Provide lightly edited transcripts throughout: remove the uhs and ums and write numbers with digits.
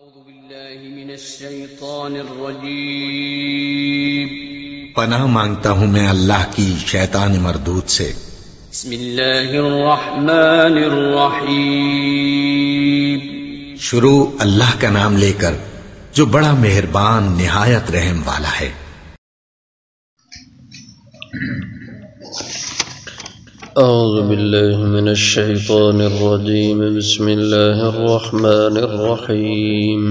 أعوذ بالله من الشيطان الرجيم پناہ مانگتا ہوں میں اللہ کی شیطان مردود سے۔ بسم الله الرحمن الرحيم شروع اللہ کا نام لے کر جو بڑا مہربان نہایت رحم والا ہے۔ أعوذ بالله من الشيطان الرجيم بسم الله الرحمن الرحيم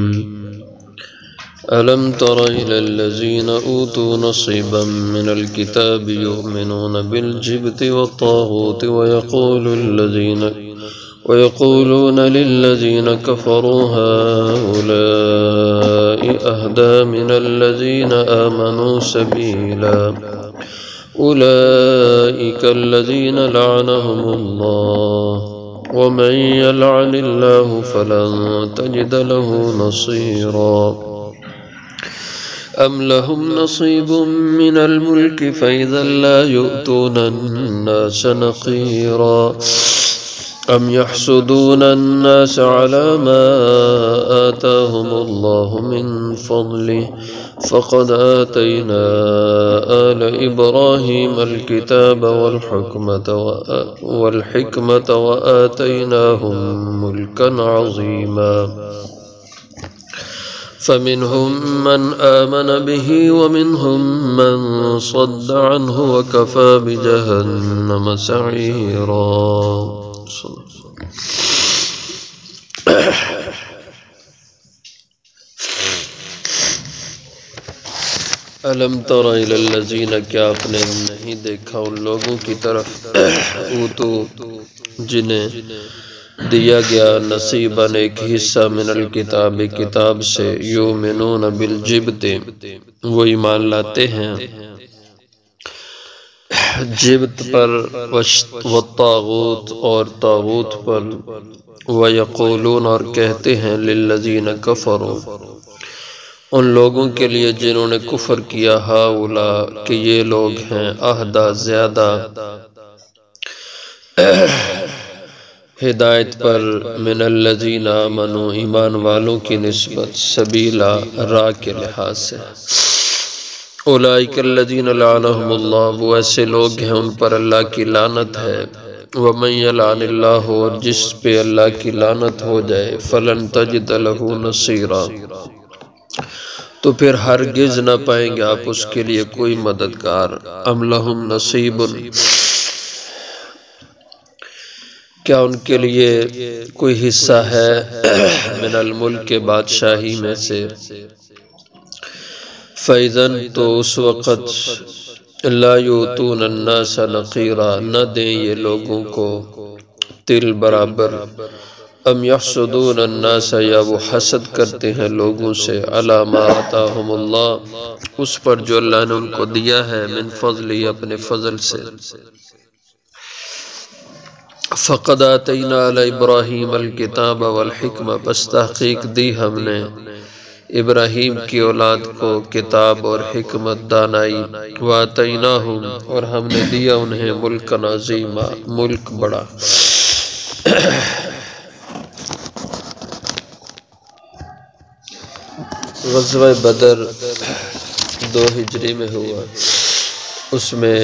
ألم تر إلى الذين أوتوا نصيبا من الكتاب يؤمنون بالجبت والطاغوت ويقولون للذين كفروا هؤلاء أهدى من الذين آمنوا سبيلا أولئك الذين لعنهم الله ومن يلعن الله فلن تجد له نصيرا أم لهم نصيب من الملك فإذا لا يؤتون الناس نقيرا أم يحسدون الناس على ما آتاهم الله من فضله فقد آتينا آل إبراهيم الكتاب والحكمة وآتيناهم ملكا عظيما فمنهم من آمن به ومنهم من صد عنه وكفى بجهنم سعيرا الم تر الی الذین، کیا آپ نے نہیں دیکھا ان لوگوں کی طرف اوتو جنہیں دیا گیا نصیباً ایک حصہ من الکتاب کتاب سے، یؤمنون بالجبت وہ ایمان لاتے ہیں جبت پر، والطاغوت اور طاغوت پر، ویقولون اور کہتے ہیں للذین کفروا ان لوگوں کے لیے جنہوں نے کفر کیا، ہؤلاء کہ یہ لوگ ہیں، اہدی زیادہ ہدایت پر، من الذین آمنوا ایمان والوں کی نسبت، سبیلا راہ کے لحاظ سے، اولئک الذین لعنهم اللہ وہ ایسے لوگ ہیں ان پر اللہ کی لعنت ہے، ومن یلعن اللہ اور جس پہ اللہ کی لعنت ہو جائے، فلن تجد له نصیرا تو پھر ہرگز نہ پائیں گے آپ اس کے لیے کوئی مددگار۔ ام لہم نصیب کیا ان کے لیے کوئی حصہ ہے، من الملک کے بادشاہی میں سے، فَإِذَن تو اس وقت، لا یؤتون الناس نقیرا نہ دیں یہ لوگوں کو تل برابر، ام یحسدون الناس یا وہ حسد کرتے ہیں لوگوں سے، علی ما آتاہم اللہ اس پر جو اللہ نے ان کو دیا ہے، من فضلی اپنے فضل سے، فقد آتینا علی ابراہیم الکتاب والحکمہ بس تحقیق دی ہم نے ابراہیم کی اولاد کو کتاب اور حکمت دانائی، وآتیناہم اور ہم نے دیا انہیں ملک عظیما ملک بڑا۔ غزوہ بدر 2 ہجری میں ہوا، اس میں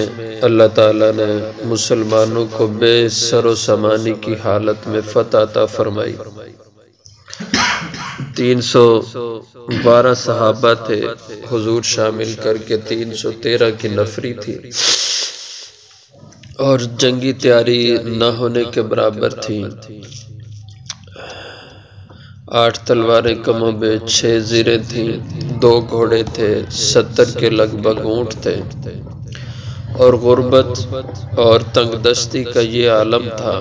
اللہ تعالیٰ نے مسلمانوں کو بے سر و سامانی کی حالت میں فتح عطا فرمائی۔ 312 صحابہ تھے، حضور شامل کر کے 313 کی نفری تھی، اور جنگی تیاری نہ ہونے کے برابر تھی۔ 8 تلواریں کم و بیش، 6 زیریں تھیں، 2 گھوڑے تھے، 70 کے لگ بھگ اونٹ تھے، اور غربت اور تنگ دستی کا یہ عالم تھا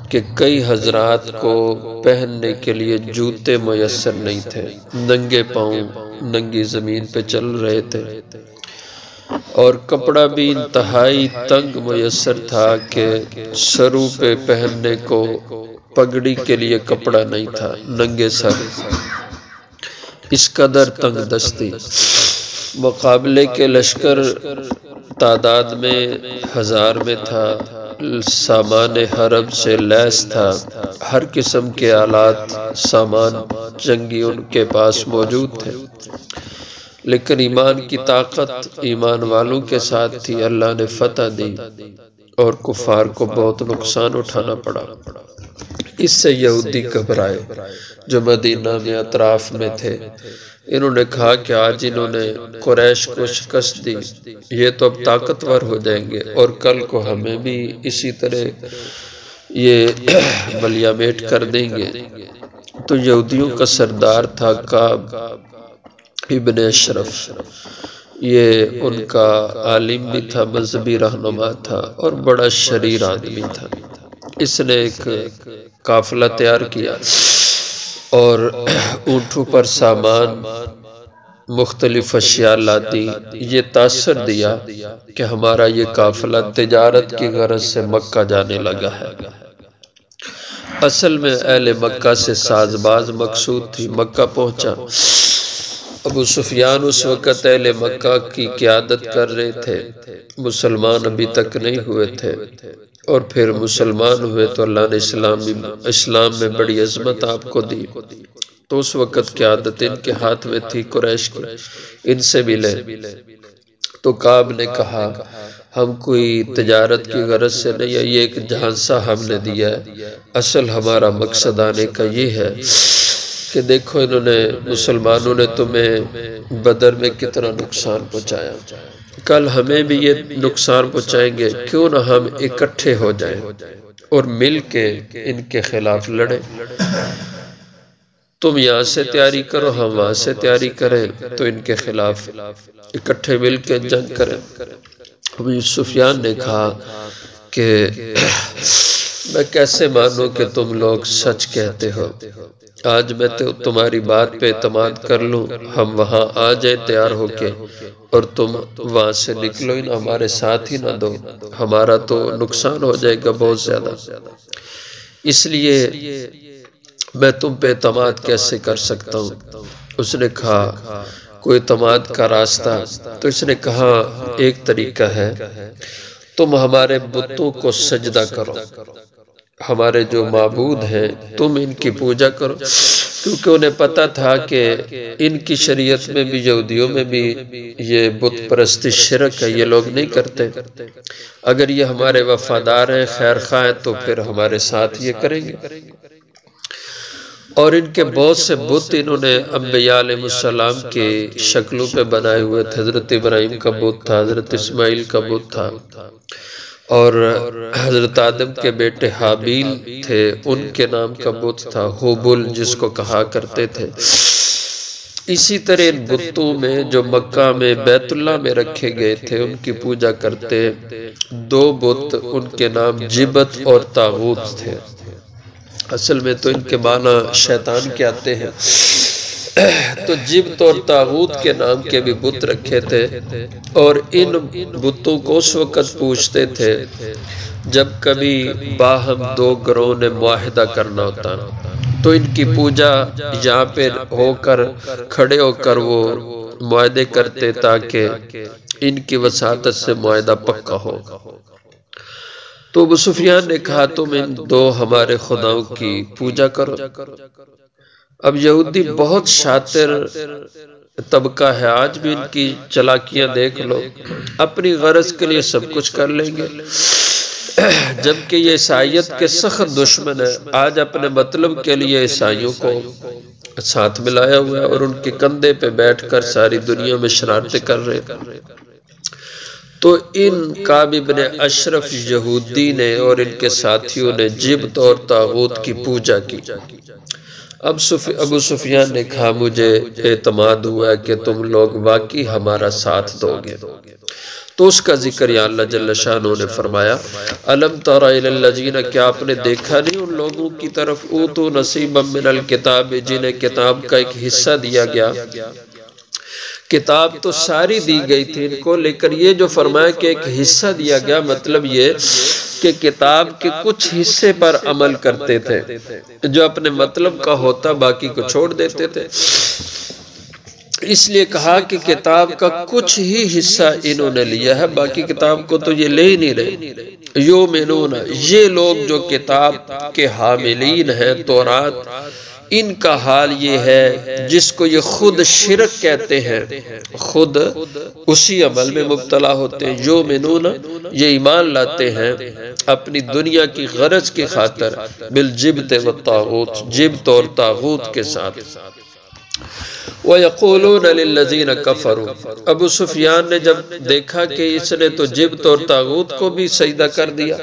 کہ کئی حضرات کو پہننے کے لیے جوتے میسر نہیں تھے، ننگے پاؤں ننگی زمین پہ چل رہے تھے، اور کپڑا بھی انتہائی تنگ میسر تھا کہ سروں پہ پہننے کو پگڑی کے لیے کپڑا نہیں تھا، ننگے سر، اس قدر تنگ دستی۔ مقابلے کے لشکر تعداد میں 1000 میں تھا، سامان حرب سے لیس تھا، ہر قسم کے آلات سامان جنگی ان کے پاس موجود تھے، لیکن ایمان کی طاقت ایمان والوں کے ساتھ تھی۔ اللہ نے فتح دی اور کفار کو بہت نقصان اٹھانا پڑا۔ اس سے یہودی گھبرائے جو مدینہ میں اطراف میں تھے۔ انہوں نے کہا کہ آج انہوں نے قریش کو شکست دی، یہ تو اب طاقتور ہو جائیں گے اور کل کو ہمیں بھی اسی طرح یہ ملیامٹ کر دیں گے۔ تو یہودیوں کا سردار تھا کعب ابن اشرف، یہ ان کا عالم بھی تھا، مذہبی رہنما تھا اور بڑا شریر آدمی تھا۔ اس نے ایک قافلہ تیار کیا اور اونٹوں پر سامان مختلف اشیاء لاتی۔ یہ تاثر دیا کہ ہمارا یہ قافلہ تجارت کی غرض سے مکہ جانے لگا ہے۔ اصل میں اہل مکہ سے ساز باز مقصود تھی۔ مکہ پہنچا، ابو سفیان اس وقت اہل مکہ کی قیادت کر رہے تھے، مسلمان ابھی تک نہیں ہوئے تھے، اور پھر مسلمان ہوئے تو اللہ نے اسلام میں بڑی عظمت آپ کو دی۔ تو اس وقت قیادت ان کے ہاتھ میں تھی قریش کی، ان سے ملے۔ تو کعب نے کہا ہم کوئی تجارت کی غرض سے نہیں، یہ ایک جھانسا ہم نے دیا ہے، اصل ہمارا مقصد آنے کا یہ ہے کہ دیکھو انہوں نے مسلمانوں نے تمہیں بدر میں کتنا نقصان پہنچایا، کل ہمیں بھی یہ نقصان پہنچائیں گے، کیوں نہ ہم اکٹھے ہو جائیں اور مل کے ان کے خلاف لڑیں۔ تم یہاں سے تیاری کرو، ہم وہاں سے تیاری کریں، تو ان کے خلاف اکٹھے مل کے جنگ کریں۔ ابو سفیان نے کہا کہ میں کیسے مانوں کہ تم لوگ سچ کہتے ہو، آج میں تو تمہاری بات پہ اعتماد کر لوں، ہم وہاں آ جائیں تیار ہو کے اور تم وہاں سے نکلو ہی نہ، ہمارے ساتھ ہی نہ دو، ہمارا تو نقصان ہو جائے گا بہت زیادہ، اس لیے میں تم پہ اعتماد کیسے کر سکتا ہوں۔ اس نے کہا کوئی اعتماد کا راستہ؟ تو اس نے کہا ایک طریقہ ہے، تم ہمارے بتوں کو سجدہ کرو، ہمارے جو معبود ہیں تم ان کی پوجا کرو، کیونکہ انہیں پتا تھا کہ ان کی شریعت میں بھی یہودیوں میں بھی یہ بت پرستی شرک ہے، یہ لوگ نہیں کرتے، اگر یہ ہمارے وفادار ہیں خیر خواہ ہیں تو پھر ہمارے ساتھ یہ کریں گے۔ اور ان کے بہت سے بت انہوں نے انبیاء علیہ السلام کی شکلوں پہ بنائے ہوئے تھے، حضرت ابراہیم کا بت تھا، حضرت اسماعیل کا بت تھا، اور حضرت آدم کے بیٹے حابیل تھے، ان کے نام کا بت تھا ہوبل جس کو کہا کرتے تھے۔ اسی طرح ان بتوں میں جو مکہ میں بیت اللہ میں رکھے گئے تھے ان کی پوجا کرتے، دو بت ان کے نام جبت اور طاغوت تھے، اصل میں تو ان کے معنی شیطان کے آتے ہیں، تو جبت اور طاغوت کے نام کے بھی بت رکھے تھے، اور ان بتوں کو اس وقت پوجتے تھے جب کبھی باہم دو گروہ نے معاہدہ کرنا ہوتا، تو ان کی پوجا یہاں پہ ہو کر کھڑے ہو کر وہ معاہدے کرتے تاکہ ان کی وساطت سے معاہدہ پکا ہو۔ تو ابو سفیان نے کہا تم ان دو ہمارے خداؤں کی پوجا کرو۔ اب یہودی بہت شاطر طبقہ ہے، آج بھی ان کی چالاکیاں دیکھ لو، اپنی غرض کے لیے سب کچھ کر لیں گے، جبکہ یہ عیسائیت کے سخت دشمن ہے، آج اپنے مطلب کے لیے عیسائیوں کو ساتھ ملایا ہوا ہے اور ان کے کندھے پہ بیٹھ کر ساری دنیا میں شرارتیں کر رہے۔ تو ان کعب ابن اشرف یہودی نے اور ان کے ساتھیوں نے جبت اور طاغوت کی پوجا کی۔ اب ابو سفیان نے کہا مجھے اعتماد ہوا ہے کہ تم لوگ واقعی ہمارا ساتھ دو گے، تو اس کا ذکر یا اللہ جل شانہ نے فرمایا الم تر الی الذین، کیا آپ نے دیکھا نہیں ان لوگوں کی طرف اوتوا نصیبا من الکتاب، جنہیں کتاب کا ایک حصہ دیا گیا۔ کتاب تو ساری دی گئی تھی ان کو، لیکن یہ جو فرمایا کہ ایک حصہ دیا گیا، مطلب یہ کہ کتاب کے کچھ حصے پر عمل کرتے تھے، جو اپنے مطلب کا ہوتا باقی کو چھوڑ دیتے تھے۔ اس لیے کہا کہ کتاب کا کچھ ہی حصہ انہوں نے لیا ہے، باقی کتاب کو تو یہ لے ہی نہیں رہے۔ یؤمنون، یہ لوگ جو کتاب کے حاملین ہیں تورات، ان کا حال یہ ہے جس کو یہ خود شرک کہتے ہیں، خود اسی عمل میں مبتلا ہوتے ہیں۔ یؤمنون، یہ ایمان لاتے ہیں اپنی دنیا کی غرض کی خاطر، بالجبت والطاغوت، جبت اور طاغوت کے ساتھ۔ وَيَقُولُونَ لِلَّذِينَ كَفَرُوا، ابو سفیان نے جب دیکھا کہ اس نے تو جبت اور طاغوت کو بھی سجدہ کر دیا،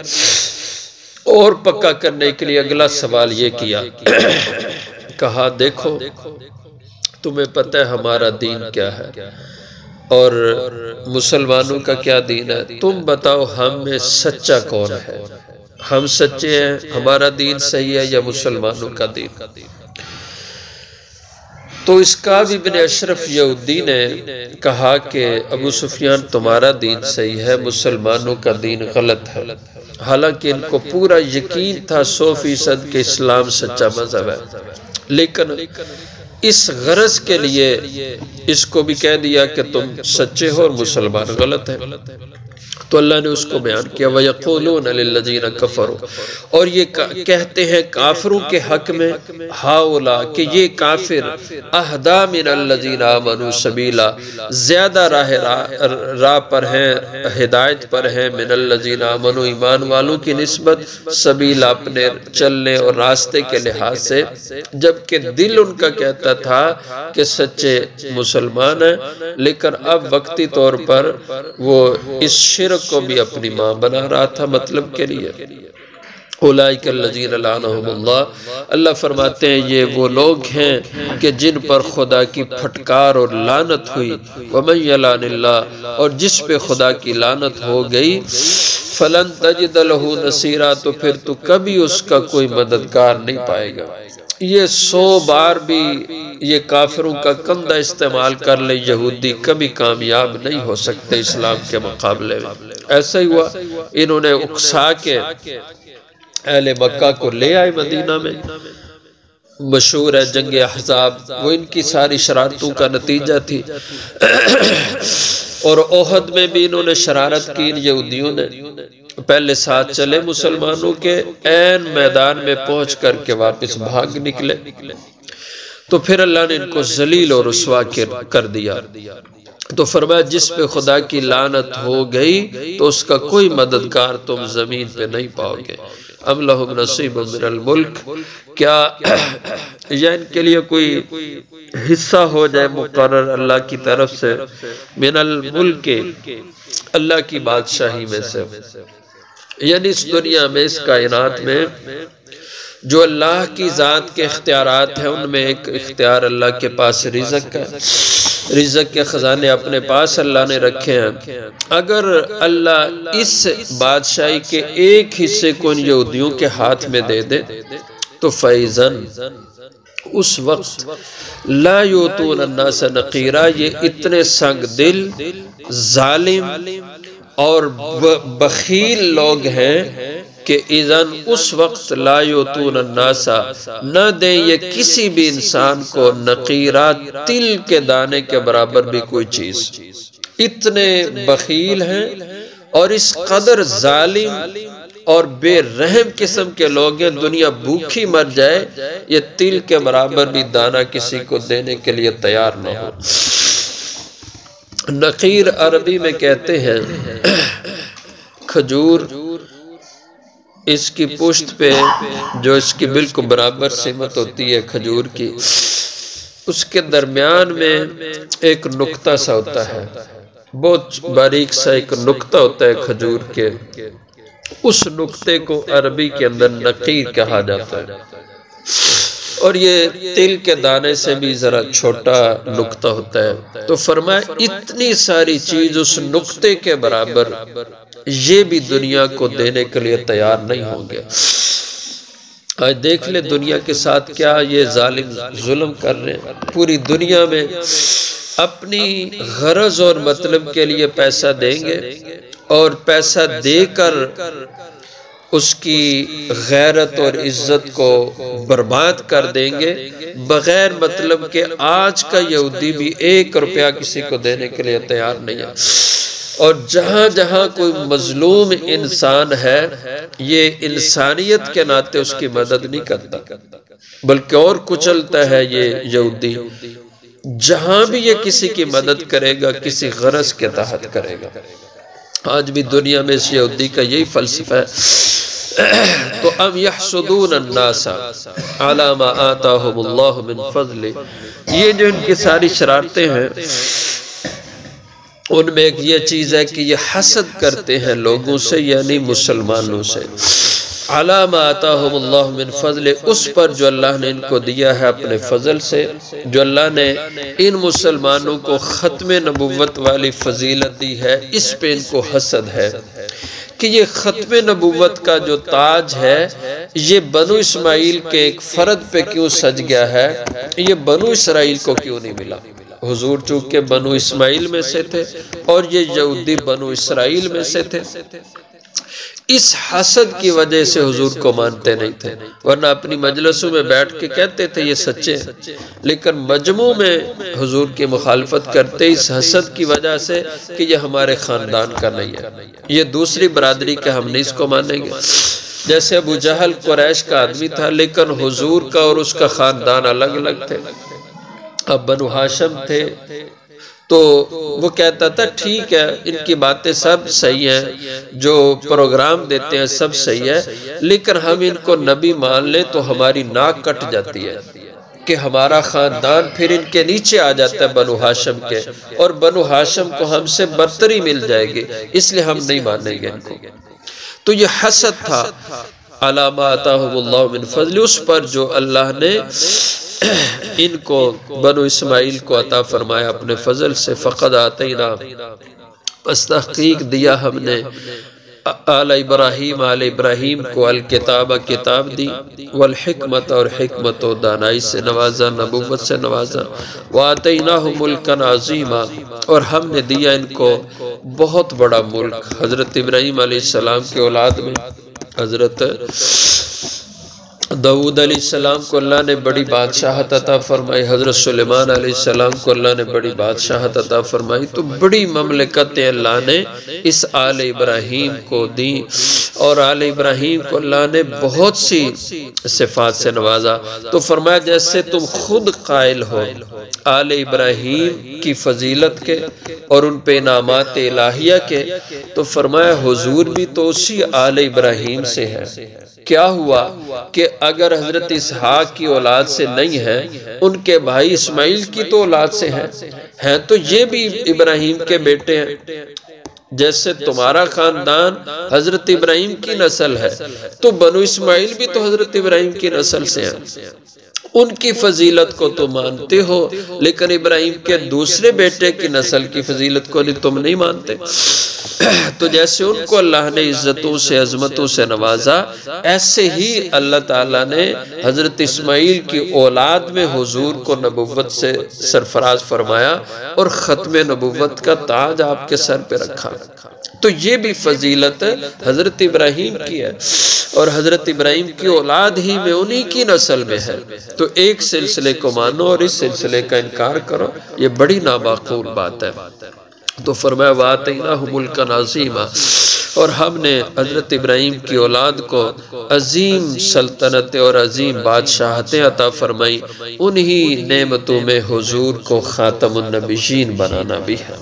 اور پکا کرنے کے لیے اگلا سوال یہ کیا، کہا دیکھو تمہیں پتہ ہے ہمارا دین کیا ہے اور مسلمانوں کا کیا دین ہے، تم بتاؤ ہم میں سچا کون ہے، ہم سچے ہیں، ہمارا دین صحیح ہے یا مسلمانوں کا دین؟ تو اس کا بھی ابن اشرف یہودی نے کہا کہ ابو سفیان تمہارا دین صحیح ہے، مسلمانوں کا دین غلط ہے، حالانکہ ان کو پورا یقین تھا 100% کہ اسلام سچا مذہب ہے، لیکن اس غرض کے لیے اس کو بھی کہہ دیا کہ تم سچے ہو اور مسلمان غلط ہے۔ تو اللہ نے اس کو بیان کیا وَيَقُولُونَ لِلَّذِينَ كَفَرُوا، اور یہ کہتے ہیں کافروں کے حق میں، ہَؤُلَاء، کہ یہ کافر اہدیٰ مِنَ الَّذِينَ آمَنُوا سَبِيلًا، زیادہ راہ پر ہیں، ہدایت پر ہیں، مِنَ الَّذِينَ آمَنُوا، ایمان والوں کی نسبت، سبیلا، اپنے چلنے اور راستے کے لحاظ سے، جبکہ دل ان کا کہتا تھا کہ سچے مسلمان ہیں، لیکن اب وقتی طور پر وہ اس شرک کو بھی اپنی ماں بنا رہا تھا مطلب کے لیے۔ اولئک الذین لعنہم اللہ، اللہ فرماتے ہیں یہ وہ لوگ ہیں کہ جن پر خدا کی پھٹکار اور لعنت ہوئی، ومن یلعن اللہ، اور جس پہ خدا کی لعنت ہو گئی، فلن تجد لہ نصیرا، تو پھر تو کبھی اس کا کوئی مددگار نہیں پائے گا۔ یہ 100 بار بھی یہ کافروں کا کندھا استعمال کر لے یہودی، کبھی کامیاب نہیں ہو سکتے اسلام کے مقابلے میں۔ ایسا ہی ہوا، انہوں نے اکسا کے اہل مکہ کو لے آئے مدینہ میں، مشہور ہے جنگ احزاب، وہ ان کی ساری شرارتوں کا نتیجہ تھی۔ اور احد میں بھی انہوں نے شرارت کی، ان یہودیوں نے پہلے ساتھ چلے مسلمانوں کے، عین میدان میں پہنچ کر کے واپس بھاگ نکلے، تو پھر اللہ نے ان کو ذلیل اور رسوا کر دیا۔ تو فرمایا جس پہ خدا کی لعنت ہو گئی تو اس کا کوئی مددگار تم زمین پہ نہیں پاؤ گے۔ ام لہم نصیب من الملک، کیا یا ان کے لیے کوئی حصہ ہو جائے مقرر اللہ کی طرف سے، من الملک، اللہ کی بادشاہی میں سے، یعنی اس دنیا میں، اس کائنات میں جو اللہ کی ذات کے اختیارات ہیں، ان میں ایک اختیار اللہ کے پاس رزق ہے، رزق کے خزانے اپنے پاس اللہ نے رکھے ہیں۔ اگر اللہ اس بادشاہی کے ایک حصے کو ان یہودیوں کے ہاتھ میں دے دے تو فیضن، اس وقت لا یؤتون الناس نقیرا، یہ اتنے سنگ دل، ظالم اور بخیل لوگ ہیں کہ اذن اس وقت لا یؤتون الناس، نہ دیں یہ کسی بھی انسان کو نقیرا، تل کے دانے کے برابر بھی کوئی چیز۔ اتنے بخیل ہیں اور اس قدر ظالم اور بے رحم قسم کے لوگ ہیں، دنیا بھوکھی مر جائے یہ تل کے برابر بھی دانہ کسی کو دینے کے لیے تیار نہ ہو۔ نقیر عربی میں کہتے ہیں کھجور، اس کی پشت پہ جو اس کی بالکل برابر سمت ہوتی ہے کھجور کی، اس کے درمیان میں ایک نقطہ سا ہوتا ہے، بہت باریک سا ایک نقطہ ہوتا ہے کھجور کے، اس نقطے کو عربی کے اندر نقیر کہا جاتا ہے، اور یہ تل کے دانے سے بھی ذرا چھوٹا نقطہ ہوتا ہے۔ تو فرمایا اتنی ساری چیز اس نقطے کے برابر یہ بھی دنیا کو دینے کے لیے تیار نہیں ہوں گے۔ آج دیکھ لے دنیا کے ساتھ کیا یہ ظالم ظلم کر رہے ہیں، پوری دنیا میں اپنی غرض اور مطلب کے لیے پیسہ دیں گے، اور پیسہ دے کر اس کی غیرت اور عزت کو برباد کر دیں گے بغیر مطلب کہ آج کا یہودی بھی 1 روپیہ کسی کو دینے کے لیے تیار نہیں ہے۔ اور جہاں جہاں کوئی مظلوم انسان ہے یہ انسانیت کے ناطے اس کی مدد نہیں کرتا بلکہ اور کچلتا ہے یہ یہودی۔ جہاں بھی یہ کسی کی مدد کرے گا کسی غرض کے تحت کرے گا۔ آج بھی دنیا میں اس یہودی کا یہی فلسفہ ہے۔ تو ام یحسدون الناس علی ما آتاہم اللہ من فضل، یہ جو ان کی ساری شرارتیں ہیں ان میں ایک یہ چیز ہے کہ یہ حسد کرتے ہیں لوگوں سے، یعنی مسلمانوں سے، علی ما آتاہم اللہ من فضل، اس پر جو اللہ نے ان کو دیا ہے اپنے فضل سے، جو اللہ نے ان مسلمانوں کو ختم نبوت والی فضیلت دی ہے، اس پہ ان کو حسد ہے کہ یہ ختم نبوت کا جو تاج ہے یہ بنو اسماعیل کے ایک فرد پہ کیوں سج گیا ہے، یہ بنو اسرائیل کو کیوں نہیں ملا۔ حضور چونکہ بنو اسماعیل میں سے تھے اور یہ یہودی بنو اسرائیل میں سے تھے، اس حسد کی وجہ سے حضور کو مانتے نہیں تھے، ورنہ اپنی مجلسوں میں بیٹھ کے کہتے تھے یہ سچے ہیں، لیکن مجموع میں حضور کی مخالفت کرتے اس حسد کی وجہ سے کہ یہ ہمارے خاندان کا نہیں ہے، یہ دوسری برادری کا، ہم نہیں اس کو مانیں گے۔ جیسے ابو جہل قریش کا آدمی تھا لیکن حضور کا اور اس کا خاندان الگ الگ تھے۔ اب بنو ہاشم تھے تو وہ کہتا تھا ٹھیک ہے ان کی باتیں سب صحیح ہیں، جو پروگرام دیتے ہیں سب صحیح ہے، لیکن ہم ان کو نبی مان لیں تو ہماری ناک کٹ جاتی ہے کہ ہمارا خاندان پھر ان کے نیچے آ جاتا ہے بنو ہاشم کے، اور بنو ہاشم کو ہم سے برتری مل جائے گی، اس لیے ہم نہیں مانیں گے ان کو۔ تو یہ حسد تھا علی ما آتاہم اللہ من فضل، اس پر جو اللہ نے ان کو بنو اسماعیل کو عطا فرمایا اپنے فضل سے۔ فقد آتینا، پس تحقیق دیا ہم نے، آل ابراہیم کو الکتاب، کتاب دی، والحکمت، اور حکمت و دانائی سے نوازا، نبوت سے نوازا، وآتیناہم ملکا عظیما، اور ہم نے دیا ان کو بہت بڑا ملک۔ حضرت ابراہیم علیہ السلام کے اولاد میں حضرت داؤد علیہ السلام کو اللہ نے بڑی بادشاہت عطا فرمائی، حضرت سلیمان علیہ السلام کو اللہ نے بڑی بادشاہت عطا فرمائی، تو بڑی مملکتیں اللہ نے اس آل ابراہیم کو دی، اور آل ابراہیم کو اللہ نے بہت سی صفات سے نوازا۔ تو فرمایا جیسے تم خود قائل ہو آل ابراہیم کی فضیلت کے اور ان پہ انعامات الہیہ کے، تو فرمایا حضور بھی تو اسی آل ابراہیم سے ہے۔ کیا ہوا کہ اگر حضرت اسحاق کی اولاد سے نہیں ہے، ان کے بھائی اسماعیل کی تو اولاد سے ہیں، تو یہ بھی ابراہیم کے بیٹے ہیں۔ جیسے تمہارا خاندان حضرت ابراہیم کی نسل ہے تو بنو اسماعیل بھی تو حضرت ابراہیم کی نسل سے ہیں، ان کی فضیلت کو تو مانتے ہو، لیکن ابراہیم کے دوسرے بیٹے کی نسل کی فضیلت کو تم نہیں مانتے۔ تو جیسے ان کو اللہ نے عزتوں سے، عظمتوں سے نوازا، ایسے ہی اللہ تعالیٰ نے حضرت اسماعیل کی اولاد میں حضور کو نبوت سے سرفراز فرمایا اور ختم نبوت کا تاج آپ کے سر پہ رکھا۔ تو یہ بھی فضیلت حضرت ابراہیم کی ہے، اور حضرت ابراہیم کی اولاد ہی میں انہی کی نسل میں ہے۔ تو ایک سلسلے کو مانو اور اس سلسلے کا انکار کرو، یہ بڑی نامعقول بات ہے۔ تو فرمایا وَآتَيْنَاهُ مُلْكًا عَظِيمًا، اور ہم نے حضرت ابراہیم کی اولاد کو عظیم سلطنت اور عظیم بادشاہتیں عطا فرمائی، انہی نعمتوں میں حضور کو خاتم النبیین بنانا بھی ہے۔